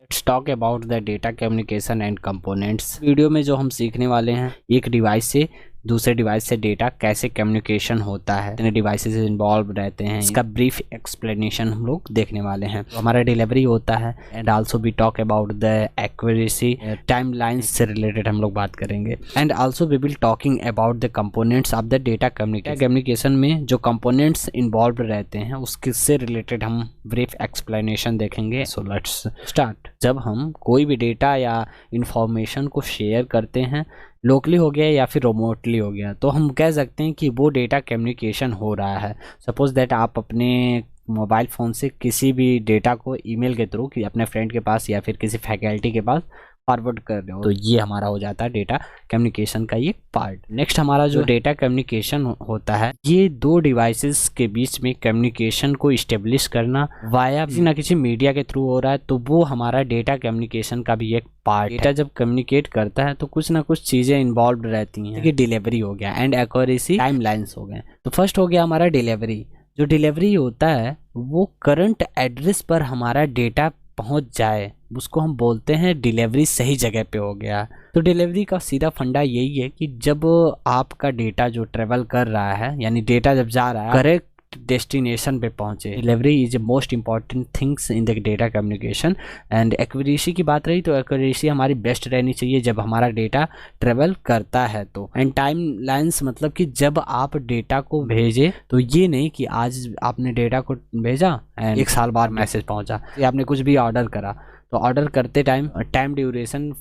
Let's talk about the data communication and components. Video में जो हम सीखने वाले हैं, एक डिवाइस से दूसरे डिवाइस से डेटा कैसे कम्युनिकेशन होता है, कितने डिवाइसेस इन्वॉल्व रहते हैं, इसका ब्रीफ एक्सप्लेनेशन हम लोग देखने वाले हैं। तो हमारा डिलीवरी होता है and also we talk about the accuracy, time lines से रिलेटेड हम लोग बात करेंगे। And also we will talking about the components of the data communication में जो कंपोनेंट्स इन्वॉल्व रहते हैं उससे रिलेटेड हम ब्रीफ एक्सप्लेनेशन देखेंगे। So let's start. जब हम कोई भी डेटा या इंफॉर्मेशन को शेयर करते हैं, लोकली हो गया या फिर रिमोटली हो गया, तो हम कह सकते हैं कि वो डेटा कम्युनिकेशन हो रहा है। सपोज दैट आप अपने मोबाइल फ़ोन से किसी भी डेटा को ईमेल के थ्रू कि अपने फ्रेंड के पास या फिर किसी फैकल्टी के पास फॉरवर्ड कर रहे हो, तो ये हमारा हो जाता है डेटा कम्युनिकेशन का ये पार्ट। नेक्स्ट हमारा जो डेटा कम्युनिकेशन होता है, ये दो डिवाइसेस के बीच में कम्युनिकेशन को इस्टेब्लिश करना वाया किसी ना किसी मीडिया के थ्रू हो रहा है, तो वो हमारा डेटा कम्युनिकेशन का भी एक पार्ट। डेटा जब कम्युनिकेट करता है तो कुछ ना कुछ चीज़ें इन्वॉल्व रहती हैं। डिलीवरी हो गया एंड एक्यूरेसी, टाइम लाइन्स हो गए। तो फर्स्ट हो गया हमारा डिलीवरी। जो डिलीवरी होता है वो करंट एड्रेस पर हमारा डेटा पहुंच जाए, उसको हम बोलते हैं डिलीवरी सही जगह पे हो गया। तो डिलीवरी का सीधा फंडा यही है कि जब आपका डेटा जो ट्रेवल कर रहा है, यानी डेटा जब जा रहा है करेक्ट डेस्टिनेशन पे पहुंचे। Delivery is a most important things in the data communication. And accuracy की बात रही तो एक्यूरेसी हमारी बेस्ट रहनी चाहिए जब हमारा डेटा ट्रेवल करता है तो। एंड टाइम लाइन्स मतलब कि जब आप डेटा को भेजे, तो ये नहीं कि आज आपने डेटा को भेजा एंड 1 साल बाद मैसेज पहुंचा, या आपने कुछ भी ऑर्डर करा तो ऑर्डर करते टाइम ड्यूरेशन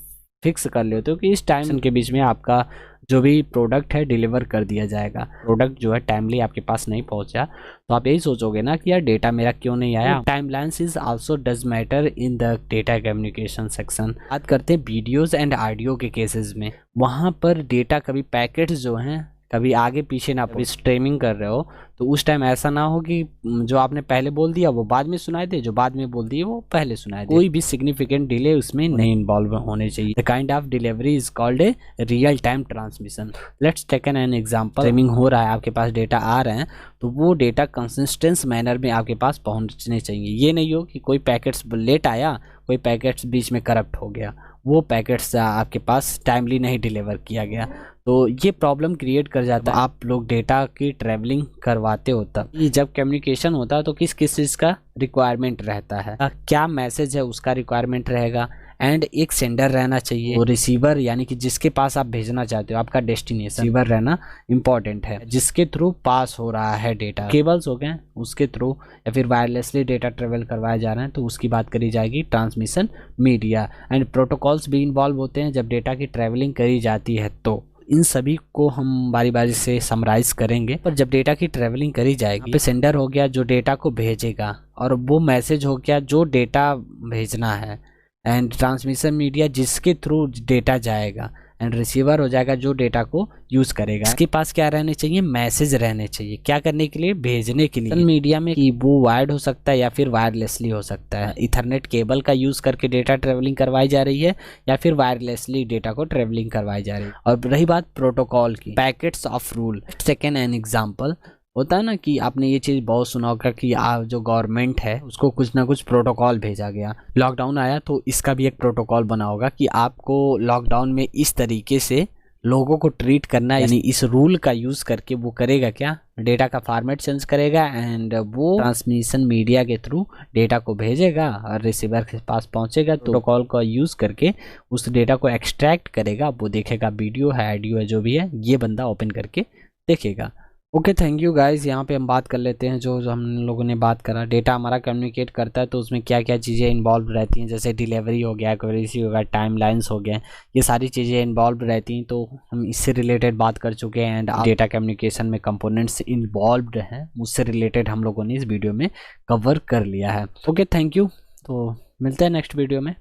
फिक्स कर लेते हो कि इस टाइम के बीच में आपका जो भी प्रोडक्ट है डिलीवर कर दिया जाएगा। प्रोडक्ट जो है टाइमली आपके पास नहीं पहुंचा तो आप यही सोचोगे ना कि यार डेटा मेरा क्यों नहीं आया। Time lines is also does matter in the data communication section. बात करते हैं वीडियोस एंड ऑडियो के केसेस में, वहाँ पर डेटा कभी पैकेट्स जो हैं कभी आगे पीछे ना, कभी स्ट्रीमिंग कर रहे हो तो उस टाइम ऐसा ना हो कि जो आपने पहले बोल दिया वो बाद में सुनाई दे, जो बाद में बोल दिए वो पहले सुनाई दे। कोई भी सिग्निफिकेंट डिले उसमें नहीं इन्वॉल्व होने चाहिए। The kind of delivery is called a real time transmission. Let's take an example. Streaming हो रहा है, आपके पास डेटा आ रहे हैं, तो वो डेटा कंसिस्टेंट मैनर में आपके पास पहुंचने चाहिए। ये नहीं हो कि कोई पैकेट्स लेट आया, कोई पैकेट्स बीच में करप्ट हो गया, वो पैकेट्स आपके पास टाइमली नहीं डिलीवर किया गया, तो ये प्रॉब्लम क्रिएट कर जाता है। आप लोग डेटा की ट्रैवलिंग करवाते हो तब जब कम्युनिकेशन होता है तो किस किस चीज़ का रिक्वायरमेंट रहता है, क्या मैसेज है उसका रिक्वायरमेंट रहेगा, एंड एक सेंडर रहना चाहिए, और रिसीवर यानी कि जिसके पास आप भेजना चाहते हो, आपका डेस्टिनेशन रिसीवर रहना इंपॉर्टेंट है, जिसके थ्रू पास हो रहा है डेटा। केबल्स हो गए उसके थ्रू या फिर वायरलेसली डेटा ट्रेवल करवाए जा रहे हैं तो उसकी बात करी जाएगी ट्रांसमिशन मीडिया। एंड प्रोटोकॉल्स भी इन्वॉल्व होते हैं जब डेटा की ट्रेवलिंग करी जाती है, तो इन सभी को हम बारी बारी से समराइज करेंगे। पर जब डेटा की ट्रेवलिंग करी जाएगी, पे सेंडर हो गया जो डेटा को भेजेगा, और वो मैसेज हो गया जो डेटा भेजना है, एंड ट्रांसमिशन मीडिया जिसके थ्रू डेटा जाएगा, एंड रिसीवर हो जाएगा जो डेटा को यूज़ करेगा। इसके पास क्या रहने चाहिए, मैसेज रहने चाहिए। क्या करने के लिए, भेजने के लिए। मीडिया में कि वो वायर्ड हो सकता है या फिर वायरलेसली हो सकता है। इथरनेट केबल का यूज़ करके डेटा ट्रेवलिंग करवाई जा रही है या फिर वायरलेसली डेटा को ट्रेवलिंग करवाई जा रही है। और रही बात प्रोटोकॉल की, packets of rule. Second an example होता है ना कि आपने ये चीज़ बहुत सुना होगा कि जो गवर्नमेंट है उसको कुछ ना कुछ प्रोटोकॉल भेजा गया। लॉकडाउन आया तो इसका भी एक प्रोटोकॉल बना होगा कि आपको लॉकडाउन में इस तरीके से लोगों को ट्रीट करना है, यानी इस रूल का यूज़ करके वो करेगा क्या, डेटा का फॉर्मेट चेंज करेगा एंड वो ट्रांसमिशन मीडिया के थ्रू डेटा को भेजेगा और रिसीवर के पास पहुंचेगा। तो प्रोटोकॉल का यूज़ करके उस डेटा को एक्सट्रैक्ट करेगा, वो देखेगा वीडियो है, ऑडियो है, जो भी है, ये बंदा ओपन करके देखेगा। Okay, thank you guys. यहाँ पे हम बात कर लेते हैं जो हम लोगों ने बात करा। डेटा हमारा कम्युनिकेट करता है तो उसमें क्या क्या चीज़ें इन्वॉल्व रहती हैं, जैसे डिलीवरी हो गया, एक्यूरेसी हो गया, टाइम लाइन्स हो गए, ये सारी चीज़ें इन्वॉल्व रहती हैं। तो हम इससे रिलेटेड बात कर चुके हैं एंड डेटा कम्युनिकेशन में कंपोनेंट्स इन्वॉल्व हैं, उससे रिलेटेड हम लोगों ने इस वीडियो में कवर कर लिया है। Okay, thank you. तो मिलते हैं नेक्स्ट वीडियो में।